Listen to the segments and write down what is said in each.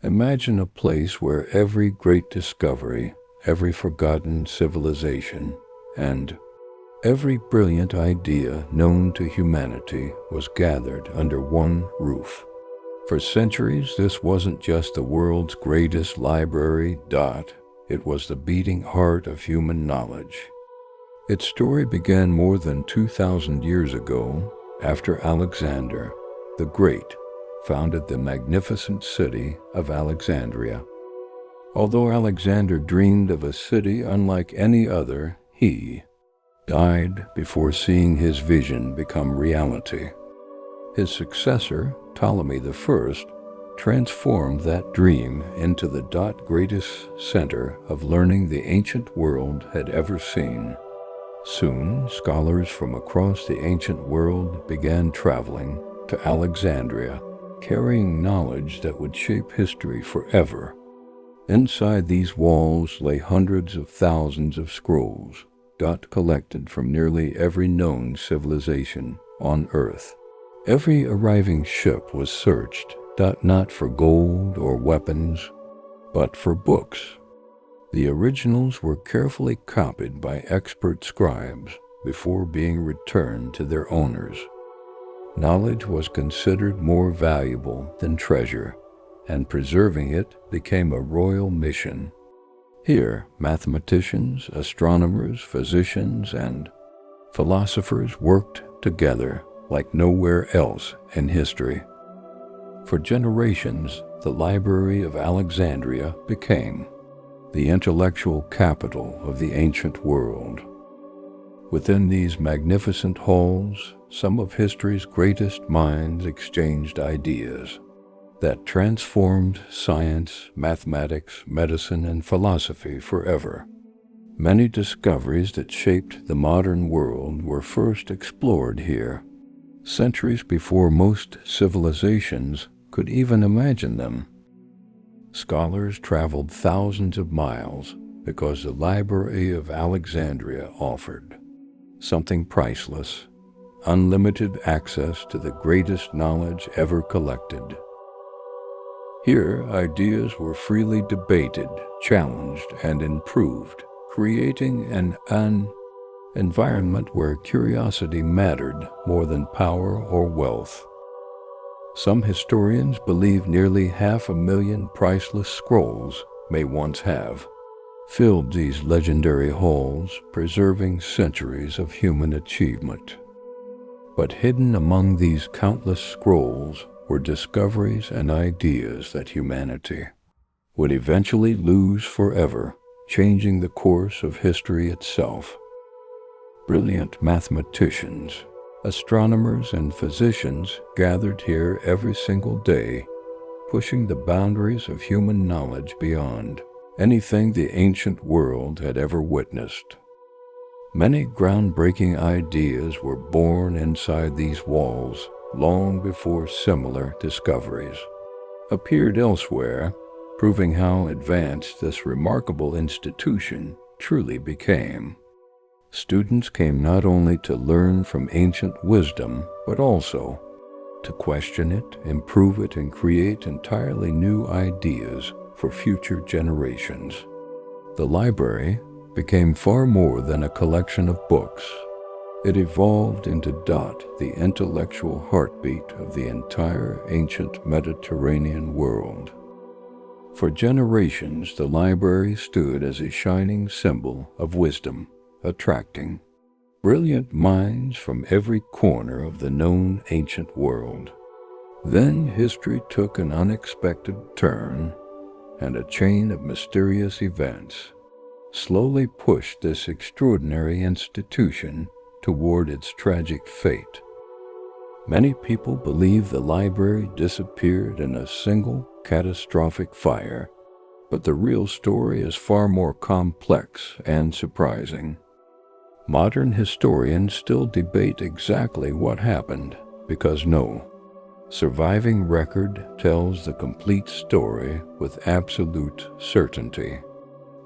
Imagine a place where every great discovery, every forgotten civilization, and every brilliant idea known to humanity was gathered under one roof. For centuries, this wasn't just the world's greatest library. It was the beating heart of human knowledge. Its story began more than 2,000 years ago, after Alexander the Great founded the magnificent city of Alexandria. Although Alexander dreamed of a city unlike any other, he died before seeing his vision become reality. His successor, Ptolemy I, transformed that dream into the greatest center of learning the ancient world had ever seen. Soon, scholars from across the ancient world began traveling to Alexandria, carrying knowledge that would shape history forever. Inside these walls lay hundreds of thousands of scrolls, collected from nearly every known civilization on Earth. Every arriving ship was searched, not for gold or weapons, but for books. The originals were carefully copied by expert scribes before being returned to their owners. Knowledge was considered more valuable than treasure, and preserving it became a royal mission. Here, mathematicians, astronomers, physicians, and philosophers worked together like nowhere else in history. For generations, the Library of Alexandria became the intellectual capital of the ancient world. Within these magnificent halls, some of history's greatest minds exchanged ideas that transformed science, mathematics, medicine, and philosophy forever. Many discoveries that shaped the modern world were first explored here, centuries before most civilizations could even imagine them. Scholars traveled thousands of miles because the Library of Alexandria offered something priceless: unlimited access to the greatest knowledge ever collected. Here, ideas were freely debated, challenged, and improved, creating an environment where curiosity mattered more than power or wealth. Some historians believe nearly 500,000 priceless scrolls may once have filled these legendary halls, preserving centuries of human achievement. But hidden among these countless scrolls were discoveries and ideas that humanity would eventually lose forever, changing the course of history itself. Brilliant mathematicians, astronomers, and physicians gathered here every single day, pushing the boundaries of human knowledge beyond anything the ancient world had ever witnessed. Many groundbreaking ideas were born inside these walls long before similar discoveries appeared elsewhere, proving how advanced this remarkable institution truly became. Students came not only to learn from ancient wisdom, but also to question it, improve it, and create entirely new ideas for future generations. The library became far more than a collection of books. It evolved into the intellectual heartbeat of the entire ancient Mediterranean world. For generations, the library stood as a shining symbol of wisdom, attracting brilliant minds from every corner of the known ancient world. Then history took an unexpected turn, and a chain of mysterious events slowly pushed this extraordinary institution toward its tragic fate. Many people believe the library disappeared in a single catastrophic fire, but the real story is far more complex and surprising. Modern historians still debate exactly what happened, because no surviving record tells the complete story with absolute certainty.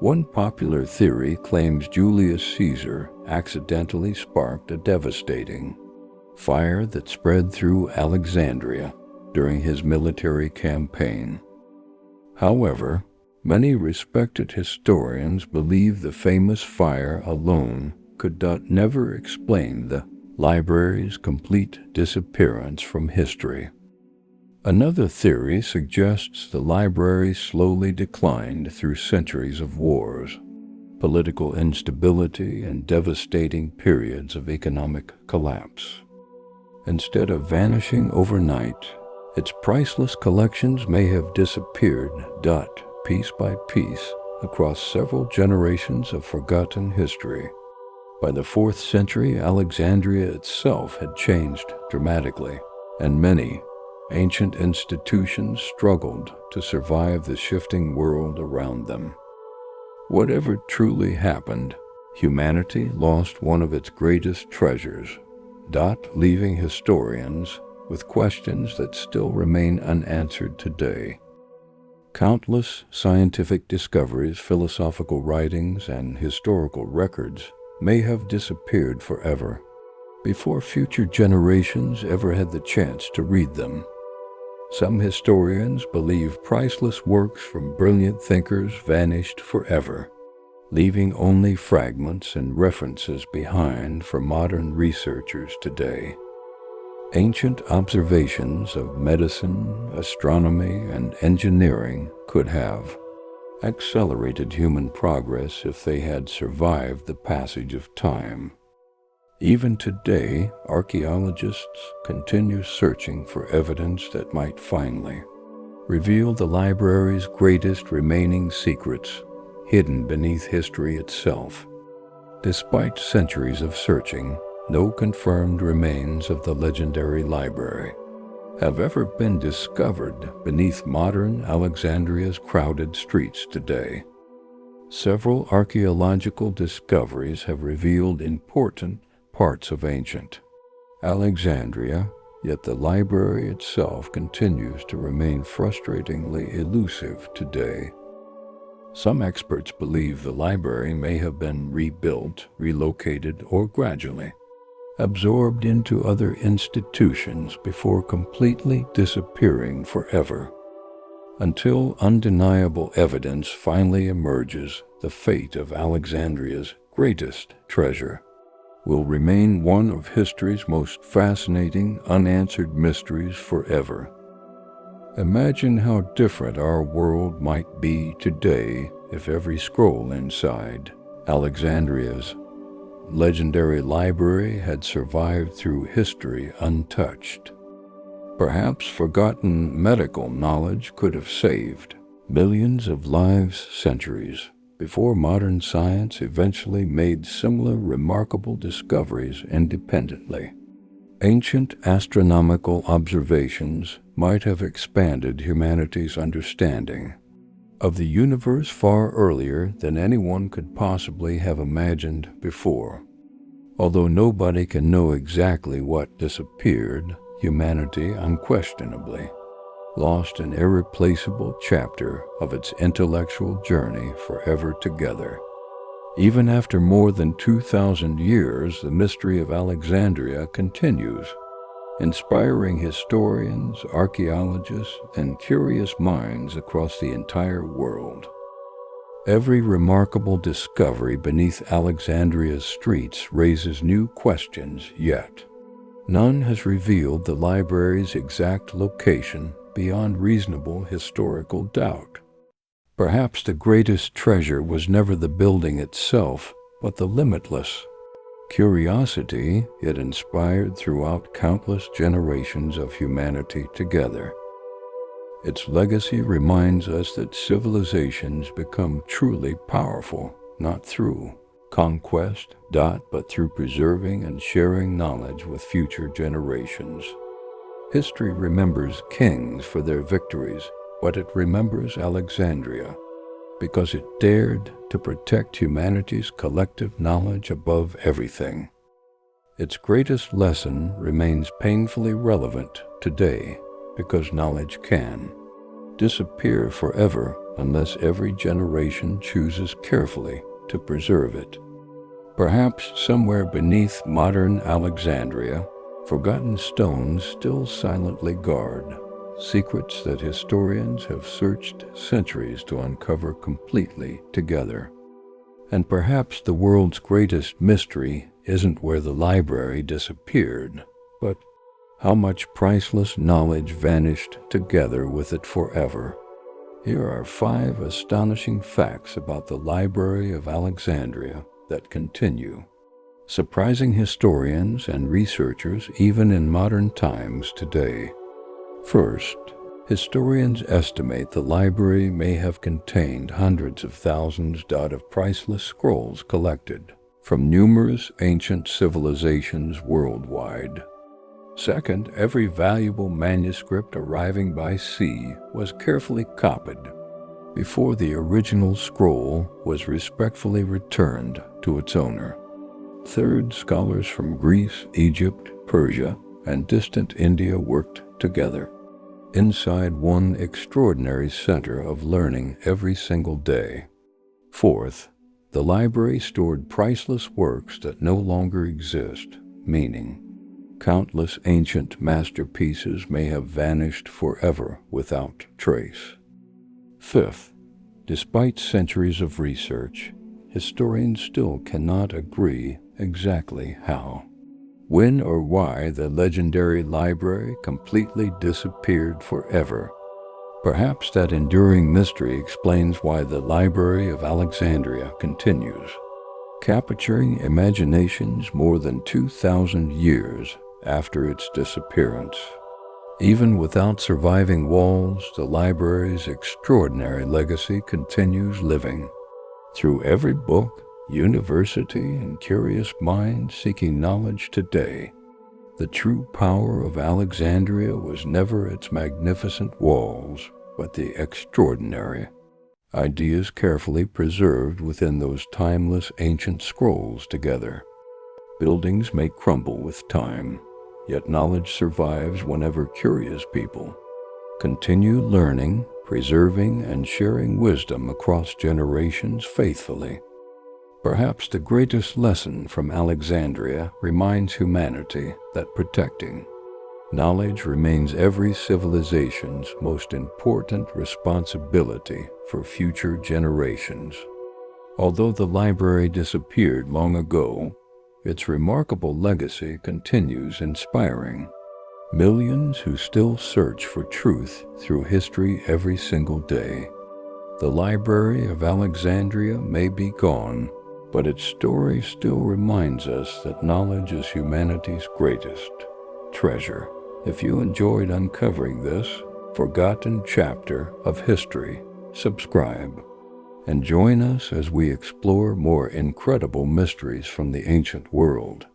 One popular theory claims Julius Caesar accidentally sparked a devastating fire that spread through Alexandria during his military campaign. However, many respected historians believe the famous fire alone could never explain the library's complete disappearance from history. Another theory suggests the library slowly declined through centuries of wars, political instability, and devastating periods of economic collapse. Instead of vanishing overnight, its priceless collections may have disappeared, piece by piece, across several generations of forgotten history. By the 4th century, Alexandria itself had changed dramatically, and many ancient institutions struggled to survive the shifting world around them. Whatever truly happened, humanity lost one of its greatest treasures, leaving historians with questions that still remain unanswered today. Countless scientific discoveries, philosophical writings, and historical records may have disappeared forever, before future generations ever had the chance to read them. Some historians believe priceless works from brilliant thinkers vanished forever, leaving only fragments and references behind for modern researchers today. Ancient observations of medicine, astronomy, and engineering could have accelerated human progress if they had survived the passage of time. Even today, archaeologists continue searching for evidence that might finally reveal the library's greatest remaining secrets, hidden beneath history itself. Despite centuries of searching, no confirmed remains of the legendary library have ever been discovered beneath modern Alexandria's crowded streets today. Several archaeological discoveries have revealed important parts of ancient Alexandria, yet the library itself continues to remain frustratingly elusive today. Some experts believe the library may have been rebuilt, relocated, or gradually absorbed into other institutions before completely disappearing forever. Until undeniable evidence finally emerges, the fate of Alexandria's greatest treasure will remain one of history's most fascinating, unanswered mysteries forever. Imagine how different our world might be today if every scroll inside Alexandria's legendary library had survived through history untouched. Perhaps forgotten medical knowledge could have saved millions of lives centuries before modern science eventually made similar remarkable discoveries independently. Ancient astronomical observations might have expanded humanity's understanding of the universe far earlier than anyone could possibly have imagined before. Although nobody can know exactly what disappeared, humanity unquestionably lost an irreplaceable chapter of its intellectual journey forever together. Even after more than 2,000 years, the mystery of Alexandria continues, inspiring historians, archaeologists, and curious minds across the entire world. Every remarkable discovery beneath Alexandria's streets raises new questions, yet none has revealed the library's exact location beyond reasonable historical doubt. Perhaps the greatest treasure was never the building itself, but the limitless curiosity it inspired throughout countless generations of humanity together. Its legacy reminds us that civilizations become truly powerful, not through conquest, but through preserving and sharing knowledge with future generations. History remembers kings for their victories, but it remembers Alexandria because it dared to protect humanity's collective knowledge above everything. Its greatest lesson remains painfully relevant today because knowledge can disappear forever unless every generation chooses carefully to preserve it. Perhaps somewhere beneath modern Alexandria, forgotten stones still silently guard secrets that historians have searched centuries to uncover completely together. And perhaps the world's greatest mystery isn't where the library disappeared, but how much priceless knowledge vanished together with it forever. Here are 5 astonishing facts about the Library of Alexandria that continue, surprising historians and researchers even in modern times today. First, historians estimate the library may have contained hundreds of thousands of priceless scrolls collected from numerous ancient civilizations worldwide. Second, every valuable manuscript arriving by sea was carefully copied before the original scroll was respectfully returned to its owner. Third, scholars from Greece, Egypt, Persia, and distant India worked together inside one extraordinary center of learning every single day. Fourth, the library stored priceless works that no longer exist, meaning countless ancient masterpieces may have vanished forever without trace. Fifth, despite centuries of research, historians still cannot agree exactly how, when, or why the legendary library completely disappeared forever. Perhaps that enduring mystery explains why the Library of Alexandria continues, capturing imaginations more than 2,000 years after its disappearance. Even without surviving walls, the library's extraordinary legacy continues living through every book, university, and curious mind seeking knowledge today. The true power of Alexandria was never its magnificent walls, but the extraordinary ideas carefully preserved within those timeless ancient scrolls together. Buildings may crumble with time, yet knowledge survives whenever curious people continue learning, preserving, and sharing wisdom across generations faithfully. Perhaps the greatest lesson from Alexandria reminds humanity that protecting knowledge remains every civilization's most important responsibility for future generations. Although the library disappeared long ago, its remarkable legacy continues inspiring millions who still search for truth through history every single day. The Library of Alexandria may be gone, but its story still reminds us that knowledge is humanity's greatest treasure. If you enjoyed uncovering this forgotten chapter of history, subscribe and join us as we explore more incredible mysteries from the ancient world.